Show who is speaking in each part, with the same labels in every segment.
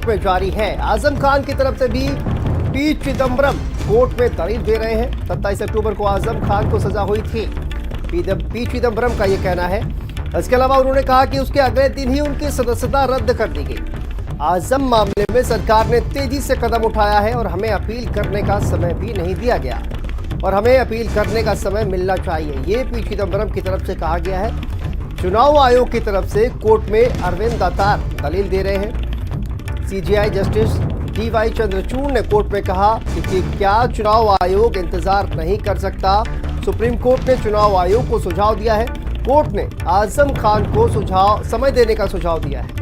Speaker 1: Court में जारी है। आजम खान की तरफ से भी पी चिदम्बरम कोर्ट में दलील दे रहे हैं। 27 अक्टूबर को आजम खान को सजा हुई थी, पी चिदम्बरम का यह कहना है। इसके अलावा उन्होंने कहा कि उसके अगले दिन ही उनकी सदस्यता रद्द कर दी गई। आजम मामले में सरकार ने तेजी से कदम उठाया है और हमें अपील करने का समय भी नहीं दिया गया और हमें अपील करने का समय मिलना चाहिए, ये पी चिदम्बरम की तरफ से कहा गया है। चुनाव आयोग की तरफ से कोर्ट में अरविंद दातार दलील दे रहे हैं। सीजेआई जस्टिस डीवाई चंद्रचूड़ ने कोर्ट में कहा कि क्या चुनाव आयोग इंतजार नहीं कर सकता। सुप्रीम कोर्ट ने चुनाव आयोग को सुझाव दिया है। कोर्ट ने आजम खान को समय देने का सुझाव दिया है।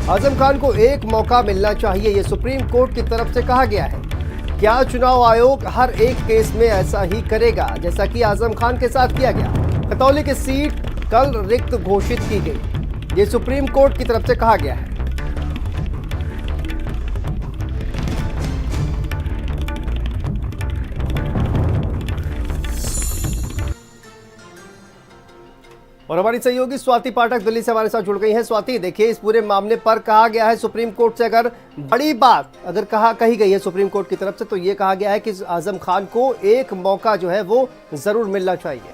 Speaker 1: आजम खान को एक मौका मिलना चाहिए, ये सुप्रीम कोर्ट की तरफ से कहा गया है। क्या चुनाव आयोग हर एक केस में ऐसा ही करेगा जैसा कि आजम खान के साथ किया गया? खतौली की सीट कल रिक्त घोषित की गई, ये सुप्रीम कोर्ट की तरफ से कहा गया है। और हमारी सहयोगी स्वाति पाठक दिल्ली से हमारे साथ जुड़ गई हैं। स्वाति, देखिए इस पूरे मामले पर कहा गया है सुप्रीम कोर्ट से अगर बड़ी बात कही गई है सुप्रीम कोर्ट की तरफ से तो ये कहा गया है कि आजम खान को एक मौका जो है वो जरूर मिलना चाहिए।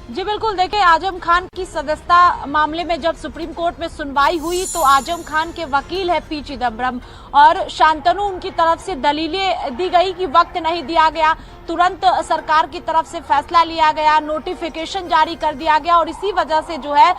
Speaker 2: जी बिल्कुल, देखिए आजम खान की सदस्यता मामले में जब सुप्रीम कोर्ट में सुनवाई हुई तो आजम खान के वकील है पी चिदम्बरम और शांतनु उनकी तरफ से दलीलें दी गई कि वक्त नहीं दिया गया, तुरंत सरकार की तरफ से फैसला लिया गया, नोटिफिकेशन जारी कर दिया गया और इसी वजह से जो है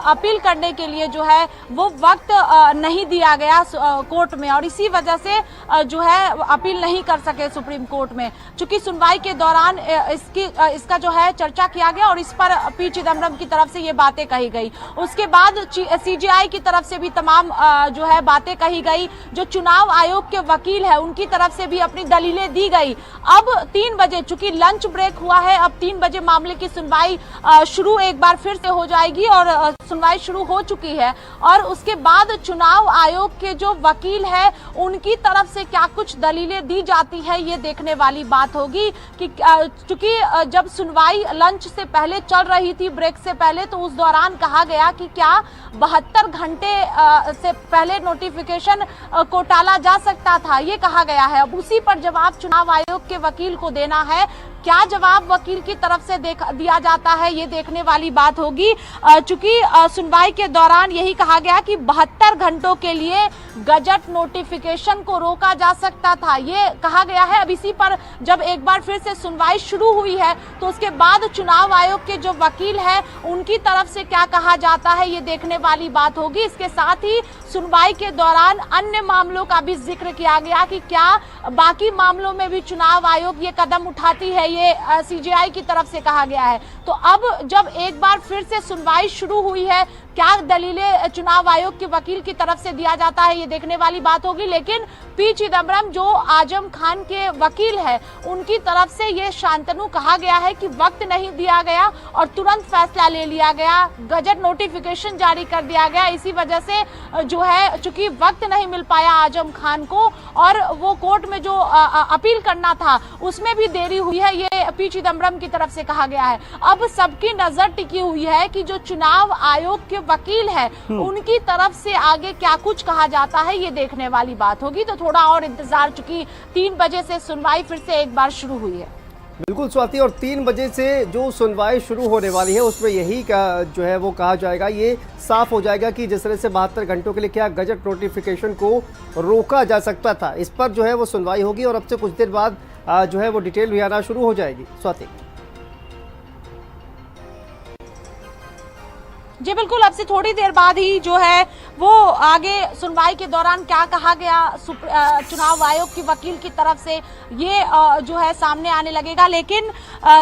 Speaker 2: अपील करने के लिए जो है वो वक्त नहीं दिया गया कोर्ट में और इसी वजह से जो है अपील नहीं कर सके सुप्रीम कोर्ट में। चूंकि सुनवाई के दौरान इसका जो है चर्चा किया गया और इस पर पी चिदम्बरम की तरफ से ये बातें कही गई। उसके बाद सीजेआई की तरफ से भी तमाम जो है बातें कही गई। जो चुनाव आयोग के वकील है उनकी तरफ से भी अपनी दलीलें दी गई। अब 3 बजे चूंकि लंच ब्रेक हुआ है, अब 3 बजे मामले की सुनवाई शुरू एक बार फिर से हो जाएगी और सुनवाई शुरू हो चुकी है और उसके बाद चुनाव आयोग के जो वकील है उनकी तरफ से क्या कुछ दलीलें दी जाती है ये देखने वाली बात होगी कि चूंकि जब सुनवाई लंच से पहले चल रही थी, ब्रेक से पहले, तो उस दौरान कहा गया कि क्या 72 घंटे से पहले नोटिफिकेशन को टाला जा सकता था, ये कहा गया है। अब उसी पर जवाब चुनाव आयोग के वकील को देना है। क्या जवाब वकील की तरफ से दिया जाता है ये देखने वाली बात होगी। चूंकि सुनवाई के दौरान यही कहा गया कि 72 घंटों के लिए गजट नोटिफिकेशन को रोका जा सकता था, ये कहा गया है। अब इसी पर जब एक बार फिर से सुनवाई शुरू हुई है तो उसके बाद चुनाव आयोग के जो वकील है उनकी तरफ से क्या कहा जाता है ये देखने वाली बात होगी। इसके साथ ही सुनवाई के दौरान अन्य मामलों का भी जिक्र किया गया कि क्या बाकी मामलों में भी चुनाव आयोग ये कदम उठाती है, ये सीजेआई की तरफ से कहा गया है। तो अब जब एक बार फिर से सुनवाई शुरू हुई है, क्या दलीलें चुनाव आयोग के वकील की तरफ से दिया जाता है ये देखने वाली बात होगी। लेकिन पी चिदम्बरम जो आजम खान के वकील है उनकी तरफ से ये शांतनु कहा गया है कि वक्त नहीं दिया गया और तुरंत फैसला ले लिया गया, गजट नोटिफिकेशन जारी कर दिया गया। इसी वजह से जो है चूंकि वक्त नहीं मिल पाया आजम खान को और वो कोर्ट में जो अपील करना था उसमें भी देरी हुई है, ये पी चिदम्बरम की तरफ से कहा गया है। अब सबकी नजर टिकी हुई है कि जो चुनाव आयोग के वकील है उनकी तरफ से आगे क्या कुछ कहा जाता है ये देखने वाली बात होगी। तो थोड़ा और इंतजार, चूंकि 3 बजे से सुनवाई फिर से एक बार शुरू हुई है।
Speaker 1: बिल्कुल स्वाति, और 3 बजे से जो सुनवाई शुरू होने वाली है उसमें यही जो है वो कहा जाएगा, ये साफ हो जाएगा कि जिस तरह से 72 घंटों के लिए क्या गजट नोटिफिकेशन को रोका जा सकता था, इस पर जो है वो सुनवाई होगी और अब से कुछ देर बाद जो है वो डिटेल भी आना शुरू हो जाएगी। स्वाति
Speaker 2: जी बिल्कुल, अब से थोड़ी देर बाद ही जो है वो आगे सुनवाई के दौरान क्या कहा गया चुनाव आयोग की वकील की तरफ से ये जो है सामने आने लगेगा। लेकिन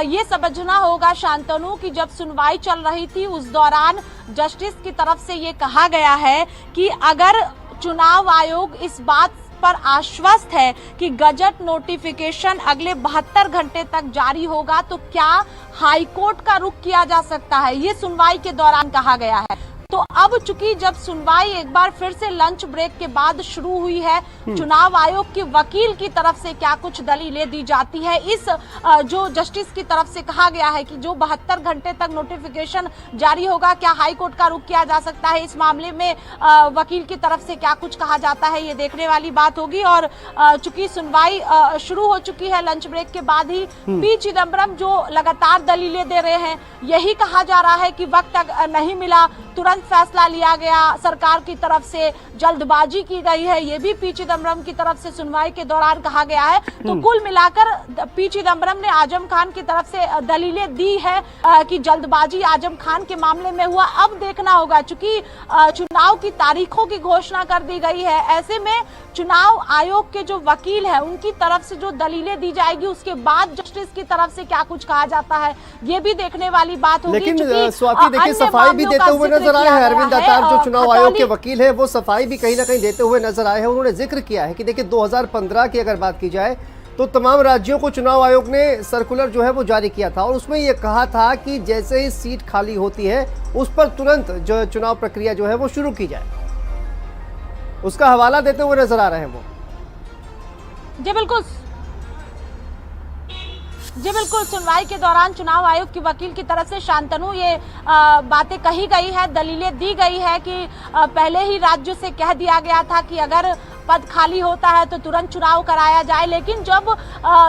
Speaker 2: ये समझना होगा शांतनु कि जब सुनवाई चल रही थी उस दौरान जस्टिस की तरफ से ये कहा गया है कि अगर चुनाव आयोग इस बात पर आश्वस्त है कि गजट नोटिफिकेशन अगले 72 घंटे तक जारी होगा तो क्या हाईकोर्ट का रुख किया जा सकता है, ये सुनवाई के दौरान कहा गया है। तो अब चूंकि जब सुनवाई एक बार फिर से लंच ब्रेक के बाद शुरू हुई है, चुनाव आयोग के वकील की तरफ से क्या कुछ दलीलें दी जाती है, इस जो जस्टिस की तरफ से कहा गया है कि जो 72 घंटे तक नोटिफिकेशन जारी होगा, क्या हाई कोर्ट का रुख किया जा सकता है, इस मामले में वकील की तरफ से क्या कुछ कहा जाता है, ये देखने वाली बात होगी। और चूंकि सुनवाई शुरू हो चुकी है लंच ब्रेक के बाद ही, पी चिदम्बरम जो लगातार दलीलें दे रहे हैं, यही कहा जा रहा है कि वक्त नहीं मिला, तुरंत फैसला लिया गया, सरकार की तरफ से जल्दबाजी की गई है, ये भी पी चिदम्बरम की तरफ से सुनवाई के दौरान कहा गया है। तो कुल मिलाकर पी चिदम्बरम ने आजम खान की तरफ से दलीलें दी है कि जल्दबाजी आजम खान के मामले में हुआ। अब देखना होगा, चूंकि चुनाव की तारीखों की घोषणा कर दी गई है, ऐसे में चुनाव आयोग के जो वकील है उनकी तरफ से जो दलीलें दी जाएगी, उसके बाद जस्टिस की तरफ से क्या कुछ कहा जाता है, ये भी देखने वाली बात होगी।
Speaker 1: लेकिन स्वाति देखिए, सफाई भी देते हुए नजर आए हैं अरविंद दातार, जो चुनाव आयोग के वकील है, वो सफाई भी कहीं ना कहीं देते हुए नजर आए हैं। उन्होंने जिक्र किया है कि देखिए 2015 की अगर बात की जाए तो तमाम राज्यों को चुनाव आयोग ने सर्कुलर जो है वो जारी किया था और उसमें ये कहा था कि जैसे ही सीट खाली होती है उस पर तुरंत जो चुनाव प्रक्रिया जो है वो शुरू की जाए, उसका हवाला देते हुए नजर आ रहे हैं वो।
Speaker 2: जी बिल्कुल, सुनवाई के दौरान चुनाव आयोग के वकील की तरफ से शांतनु ये बातें कही गई है, दलीलें दी गई है कि पहले ही राज्यों से कह दिया गया था कि अगर पद खाली होता है तो तुरंत चुनाव कराया जाए। लेकिन जब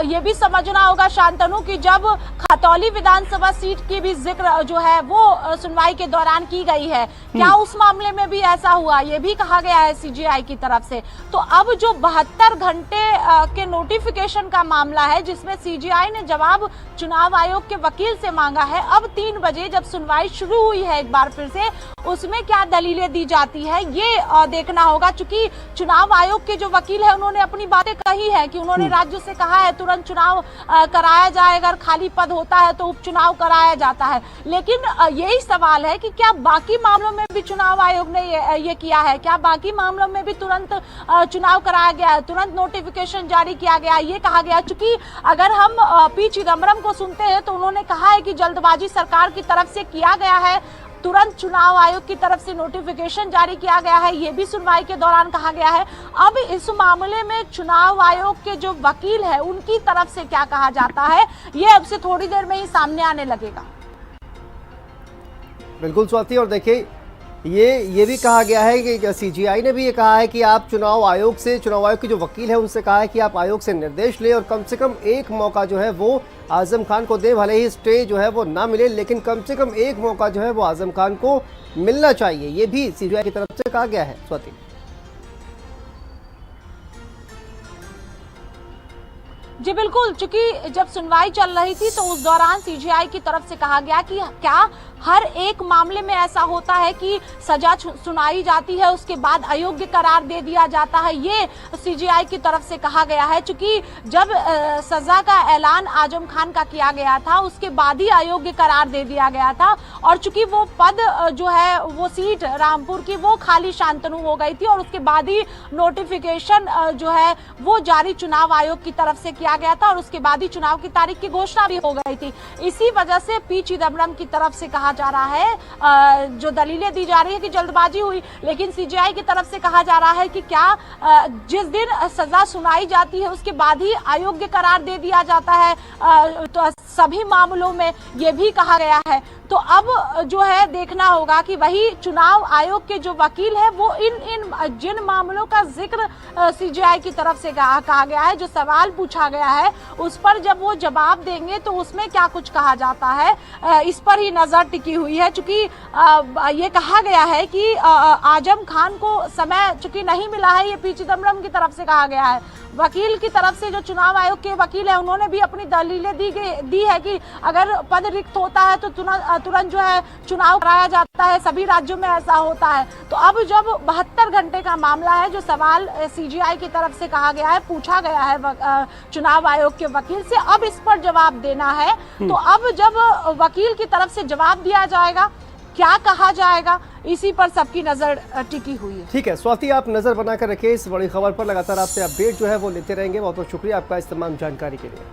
Speaker 2: ये भी समझना होगा शांतनु कि जब खतौली विधानसभा सीट की भी जिक्र जो है वो सुनवाई के दौरान की गई है, क्या उस मामले में भी ऐसा हुआ, ये भी कहा गया है सीजीआई की तरफ से। तो अब जो 72 घंटे के नोटिफिकेशन का मामला है, जिसमें सीजीआई ने जवाब चुनाव आयोग के वकील से मांगा है, अब 3 बजे जब सुनवाई शुरू हुई है एक बार फिर से, उसमें क्या दलीलें दी जाती है ये देखना होगा। चूंकि चुनाव आयोग के जो वकील है उन्होंने अपनी बातें कही है कि उन्होंने राज्यों से कहा है तुरंत चुनाव कराया जाए, अगर खाली पद होता है तो उपचुनाव कराया जाता है। लेकिन यही सवाल है कि क्या बाकी मामलों में भी चुनाव आयोग ने ये किया है, क्या बाकी मामलों में भी तुरंत चुनाव कराया गया है, तुरंत नोटिफिकेशन जारी किया गया, ये कहा गया। चूंकि अगर हम पी चिदम्बरम को सुनते हैं तो उन्होंने कहा है कि जल्दबाजी सरकार की तरफ से किया गया है, तुरंत चुनाव आयोग की तरफ से नोटिफिकेशन जारी किया गया है, ये भी सुनवाई के दौरान कहा गया है। अब इस मामले में चुनाव आयोग के जो वकील है उनकी तरफ से क्या कहा जाता है, ये अब से थोड़ी देर में ही सामने आने लगेगा।
Speaker 1: बिल्कुल स्वाति, और देखिए ये भी कहा गया है कि सीजीआई ने भी ये कहा है कि आप चुनाव आयोग के जो वकील है उनसे कहा है कि आप आयोग से निर्देश ले और कम से कम एक मौका जो है वो आजम खान को दे, भले ही स्टे जो है वो ना मिले, लेकिन कम से कम एक मौका जो है वो आजम खान को मिलना चाहिए, ये भी सीजीआई की तरफ से कहा गया है। स्वाति
Speaker 2: जी बिल्कुल, चूंकि जब सुनवाई चल रही थी तो उस दौरान सीजीआई की तरफ से कहा गया कि क्या हर एक मामले में ऐसा होता है कि सजा सुनाई जाती है उसके बाद अयोग्य करार दे दिया जाता है, ये सीजीआई की तरफ से कहा गया है। चूंकि जब सजा का ऐलान आजम खान का किया गया था उसके बाद ही अयोग्य करार दे दिया गया था, और चूंकि वो पद जो है वो सीट रामपुर की वो खाली शांतनु हो गई थी और उसके बाद ही नोटिफिकेशन जो है वो जारी चुनाव आयोग की तरफ से किया गया था और उसके बाद ही चुनाव की तारीख की घोषणा भी हो गई थी। इसी वजह से पी चिदम्बरम की तरफ से कहा जा रहा है, जो दलीलें दी जा रही है कि जल्दबाजी हुई, लेकिन सीजीआई की तरफ से कहा जा रहा है कि क्या जिस दिन सजा सुनाई जाती है उसके बाद ही अयोग्य करार दे दिया जाता है, तो सभी मामलों में ये भी कहा गया है। तो अब जो है देखना होगा कि वही चुनाव आयोग के जो वकील है वो इन जिन मामलों का जिक्र सीजीआई की तरफ से कहा गया है, जो सवाल पूछा गया है उस पर जब वो जवाब देंगे तो उसमें क्या कुछ कहा जाता है, इस पर ही नजर टिकी हुई है। चूंकि ये कहा गया है कि आजम खान को समय चूंकि नहीं मिला है, ये पी चिदम्बरम की तरफ से कहा गया है। वकील की तरफ से जो चुनाव आयोग के वकील है उन्होंने भी अपनी दलीलें दी है कि अगर पद रिक्त होता है तो तुरंत जो है चुनाव कराया जाता है, सभी राज्यों में ऐसा होता है। तो अब जब 72 घंटे का मामला है, जो सवाल सीजीआई की तरफ से कहा गया है, पूछा गया है चुनाव आयोग के वकील से, अब इस पर जवाब देना है। तो अब जब वकील की तरफ से जवाब दिया जाएगा, क्या कहा जाएगा, इसी पर सबकी नजर टिकी हुई है।
Speaker 1: ठीक है स्वाति, आप नजर बनाकर रखिए इस बड़ी खबर पर, लगातार आपसे अपडेट जो है वो लेते रहेंगे। बहुत बहुत शुक्रिया आपका इस तमाम जानकारी के लिए।